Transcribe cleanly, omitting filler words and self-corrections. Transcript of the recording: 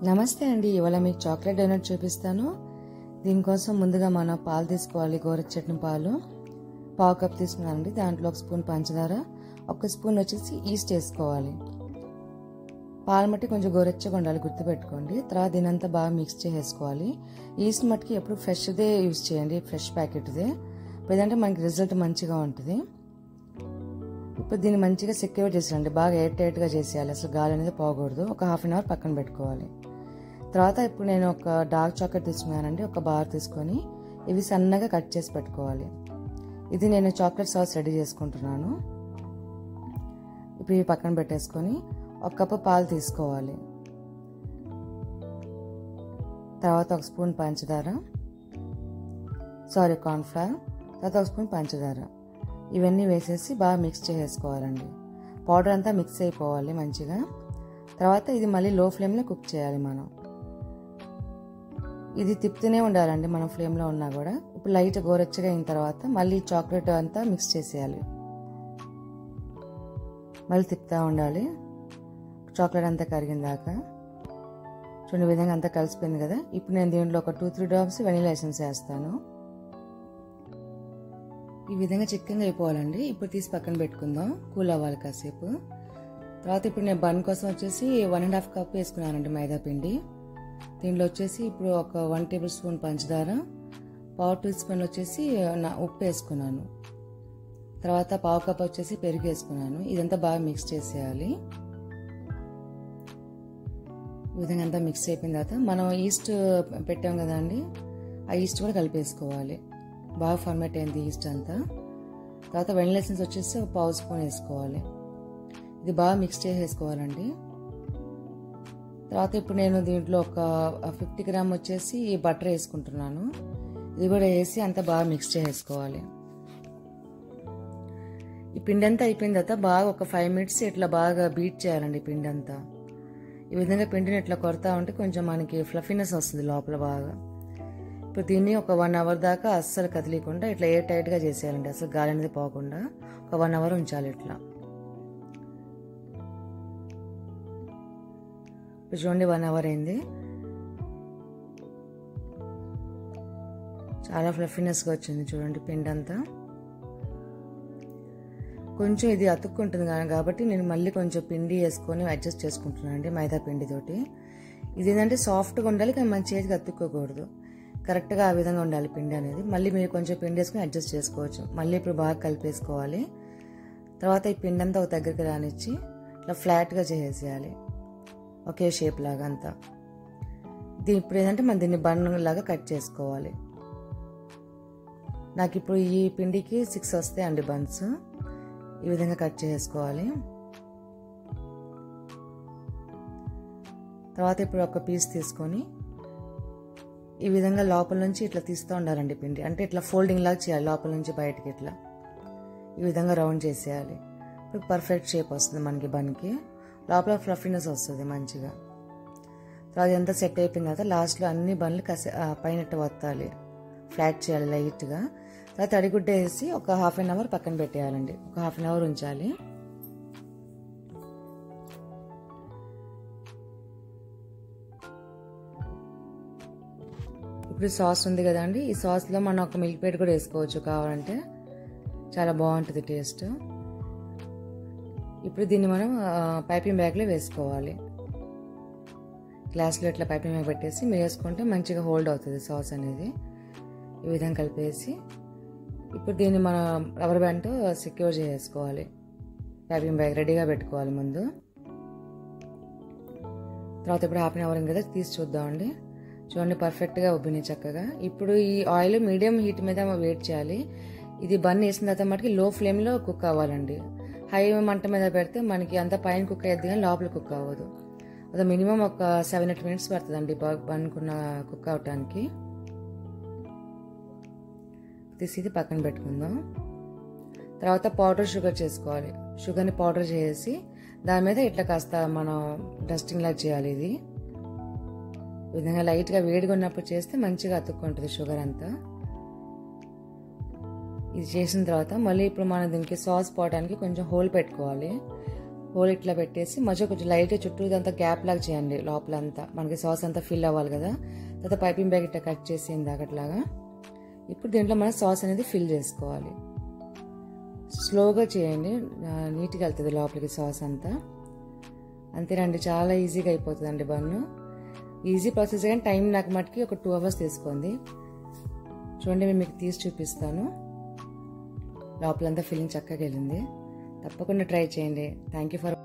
నమస్తే అండి. ఇవాళ మీకు చాక్లెట్ డోనట్ చూపిస్తాను. దీనికోసం ముందుగా మనం పాలు తీసుకోవాలి. గోరువెచ్చని పాలు పావు కప్ తీసుకున్నానండి. దాంట్లో 1 స్పూన్ పంచదార, 1 స్పూన్ వచ్చేసి ఈస్ట్ వేసుకోవాలి. పాలు మట్టి కొంచెం గోరువెచ్చగా ఉండాలి, గుర్తుపెట్టుకోండి. తర్వాత దీనంతా బాగా మిక్స్ చేసేసుకోవాలి. ఈస్ట్ మట్టికి ఎప్పుడు ఫ్రెష్దే యూజ్ చేయండి, ఫ్రెష్ ప్యాకెట్దే. లేదంటే మనకి రిజల్ట్ మంచిగా ఉంటుంది. ఇప్పుడు దీన్ని మంచిగా సెక్యూర్ చేసేయాలండి. బాగా ఎయిర్ టైట్గా చేసేయాలి, అసలు గాలి అనేది పోకూడదు. ఒక ½ అన్ అవర్ పక్కన పెట్టుకోవాలి. తర్వాత ఇప్పుడు నేను ఒక డార్క్ చాక్లెట్ తీసుకున్నానండి. ఒక బార్ తీసుకొని ఇవి సన్నగా కట్ చేసి పెట్టుకోవాలి. ఇది నేను చాక్లెట్ సాస్ రెడీ చేసుకుంటున్నాను. ఇప్పుడు ఇవి పక్కన పెట్టేసుకొని 1 కప్పు పాలు తీసుకోవాలి. తర్వాత 1 స్పూన్ పంచదార, కార్న్ఫ్లవర్, తర్వాత 1 స్పూన్ పంచదార, ఇవన్నీ వేసేసి బాగా మిక్స్ చేసేసుకోవాలండి. పౌడర్ అంతా మిక్స్ అయిపోవాలి మంచిగా. తర్వాత ఇది మళ్ళీ లో ఫ్లేమ్లో కుక్ చేయాలి మనం. ఇది తిప్పుతూనే ఉండాలండి మనం ఫ్లేమ్లో ఉన్నా కూడా. ఇప్పుడు లైట్ గోరెచ్చగా అయిన తర్వాత మళ్ళీ చాక్లెట్ అంతా మిక్స్ చేసేయాలి. మళ్ళీ తిప్పుతూ ఉండాలి చాక్లెట్ అంతా కరిగిన దాకా. చూడండి, విధంగా అంతా కలిసిపోయింది కదా. ఇప్పుడు నేను దీంట్లో ఒక 2-3 డ్రాప్స్ వెనిలా ఎసెన్స్ వేస్తాను. ఈ విధంగా చిక్కగా అయిపోవాలండి. ఇప్పుడు తీసి పక్కన పెట్టుకుందాం, కూల్ అవ్వాలి కాసేపు. తర్వాత ఇప్పుడు నేను బన్ కోసం వచ్చేసి 1½ కప్ వేసుకున్నానండి మైదా పిండి. దీంట్లో వచ్చేసి ఇప్పుడు ఒక 1 టేబుల్ స్పూన్ పంచదార, పావు టీ స్పూన్ వచ్చేసి ఉప్పు వేసుకున్నాను. తర్వాత పావు కప్ వచ్చేసి పెరుగు వేసుకున్నాను. ఇదంతా బాగా మిక్స్ చేసేయాలి. ఈ విధంగా అంతా మిక్స్ అయిపోయిన తర్వాత మనం ఈస్ట్ పెట్టాం కదండి, ఆ ఈస్ట్ కూడా కలిపేసుకోవాలి. బాగా ఫర్మేట్ అయింది ఈస్ట్ అంతా. తర్వాత వెనిలా ఎసెన్స్ వచ్చేసి ఒక పావు స్పూన్ వేసుకోవాలి. ఇది బాగా మిక్స్ చేసేసుకోవాలండి. తర్వాత ఇప్పుడు నేను దీంట్లో ఒక 50 గ్రామ్ వచ్చేసి బటర్ వేసుకుంటున్నాను. ఇది కూడా వేసి అంతా బాగా మిక్స్ చేసేసుకోవాలి. ఈ పిండి అంతా అయిపోయిన తర్వాత బాగా ఒక 5 మినిట్స్ ఇట్లా బాగా బీట్ చేయాలండి పిండి అంతా. ఈ విధంగా పిండిని ఇట్లా కొడతా ఉంటే కొంచెం మనకి ఫ్లఫీనెస్ వస్తుంది లోపల బాగా. ఇప్పుడు దీన్ని ఒక 1 అవర్ దాకా అస్సలు కదిలీకుండా ఇట్లా ఎయిర్ టైట్గా చేసేయాలండి, అసలు గాలి అనేది పోకుండా. ఒక 1 అవర్ ఉంచాలి ఇట్లా. ఇప్పుడు చూడండి 1 అవర్ అయింది. చాలా ఫ్లఫీనెస్గా వచ్చింది చూడండి పిండి అంతా. కొంచెం ఇది అతుక్కుంటుంది కాబట్టి నేను మళ్ళీ కొంచెం పిండి వేసుకొని అడ్జస్ట్ చేసుకుంటున్నాను అండి మైదా పిండితోటి. ఇది ఏంటంటే సాఫ్ట్గా ఉండాలి, కానీ మన చేతికి అతుక్కోకూడదు. కరెక్ట్గా ఆ విధంగా ఉండాలి పిండి అనేది. మళ్ళీ మీరు కొంచెం పిండి వేసుకొని అడ్జస్ట్ చేసుకోవచ్చు. మళ్ళీ ఇప్పుడు బాగా కలిపేసుకోవాలి. తర్వాత ఈ పిండి అంతా ఒక దగ్గరికి రానిచ్చి ఇట్లా ఫ్లాట్గా చేసేయాలి, ఒకే షేప్ లాగా అంతా. ఇప్పుడు ఏంటంటే మనం దీన్ని బన్ లాగా కట్ చేసుకోవాలి. నాకు ఇప్పుడు ఈ పిండికి 6 వస్తాయండి బన్స్. ఈ విధంగా కట్ చేసుకోవాలి. తర్వాత ఇప్పుడు ఒక పీస్ తీసుకొని ఈ విధంగా లోపల నుంచి ఇట్లా తీస్తూ ఉండాలండి పిండి. అంటే ఇట్లా ఫోల్డింగ్ లాగా చేయాలి, లోపల నుంచి బయటకి ఇట్లా ఈ విధంగా రౌండ్ చేసేయాలి. ఇప్పుడు పర్ఫెక్ట్ షేప్ వస్తుంది మనకి బన్కి. లోపల ఫ్లఫీనెస్ వస్తుంది మంచిగా. తర్వాత ఎంత సెట్ అయిపోయిన తర్వాత లాస్ట్లో అన్ని బండ్లు పైన వత్తాలి, ఫ్లాట్ చేయాలి లైట్గా. తర్వాత తడిగుడ్డ వేసి ఒక ½ అన్ అవర్ పక్కన పెట్టేయాలండి. ఒక ½ అన్ అవర్ ఉంచాలి. ఇప్పుడు సాస్ ఉంది కదండి, ఈ సాస్లో మనం ఒక మిల్క్ పేడ్ కూడా వేసుకోవచ్చు కావాలంటే, చాలా బాగుంటుంది టేస్ట్. ఇప్పుడు దీన్ని మనం పైపింగ్ బ్యాగ్లో వేసుకోవాలి. గ్లాస్లో ఇట్లా పైపింగ్ బ్యాగ్ పెట్టేసి మీరు వేసుకుంటే మంచిగా హోల్డ్ అవుతుంది సాస్ అనేది. ఈ విధంగా కలిపేసి ఇప్పుడు దీన్ని మనం రబ్బర్ బ్యాండ్తో సెక్యూర్ చేసుకోవాలి. పైపింగ్ బ్యాగ్ రెడీగా పెట్టుకోవాలి ముందు. తర్వాత ఇప్పుడు ½ అన్ అవర్ కదా తీసి చూద్దామండి. చూడండి పర్ఫెక్ట్గా ఉబ్బినాయి చక్కగా. ఇప్పుడు ఈ ఆయిల్ మీడియం హీట్ మీద వేట్ చేయాలి. ఇది బన్ వేసిన తర్వాత మటుకి లో ఫ్లేమ్లో కుక్ అవ్వాలండి. హై మంట మీద పెడితే మనకి అంత పైన కుక్ అయ్యేది కానీ లోపల కుక్ అవ్వదు. అది మినిమం ఒక 7-8 మినిట్స్ పడుతుందండి బన్కున్న కుక్ అవటానికి. తీసి పక్కన పెట్టుకుందాం. తర్వాత పౌడర్ షుగర్ చేసుకోవాలి. షుగర్ని పౌడర్ చేసి దాని మీద ఇట్లా కాస్త మనం డస్టింగ్ లాగా చేయాలి. ఇది ఈ విధంగా లైట్గా వేడిగా ఉన్నప్పుడు చేస్తే మంచిగా అతుక్కుంటుంది షుగర్ అంతా. ఇది చేసిన తర్వాత మళ్ళీ ఇప్పుడు మనం దీనికి సాస్ పోవడానికి కొంచెం హోల్ పెట్టుకోవాలి. హోల్ ఇట్లా పెట్టేసి మధ్య కొంచెం లైట్గా చుట్టూ అంతా గ్యాప్ లాగా చేయండి. లోపలంతా మనకి సాస్ అంతా ఫిల్ అవ్వాలి కదా. తర్వాత పైపింగ్ బ్యాగ్ ఇట్లా కట్ చేసి ఇందాకట్లాగా. ఇప్పుడు దీంట్లో మనం సాస్ అనేది ఫిల్ చేసుకోవాలి. స్లోగా చేయండి, నీట్గా వెళ్తుంది లోపలికి సాస్ అంతా. అంతేనండి, చాలా ఈజీగా అయిపోతుందండి బన్ను. ఈజీ ప్రాసెస్ కానీ టైం నాకు మటుకి ఒక 2 hours తీసుకోండి. చూడండి, నేను మీకు తీసి చూపిస్తాను. లోపలంతా ఫిల్లింగ్ చక్కగా వెళ్ళింది. తప్పకుండా ట్రై చేయండి. Thank you for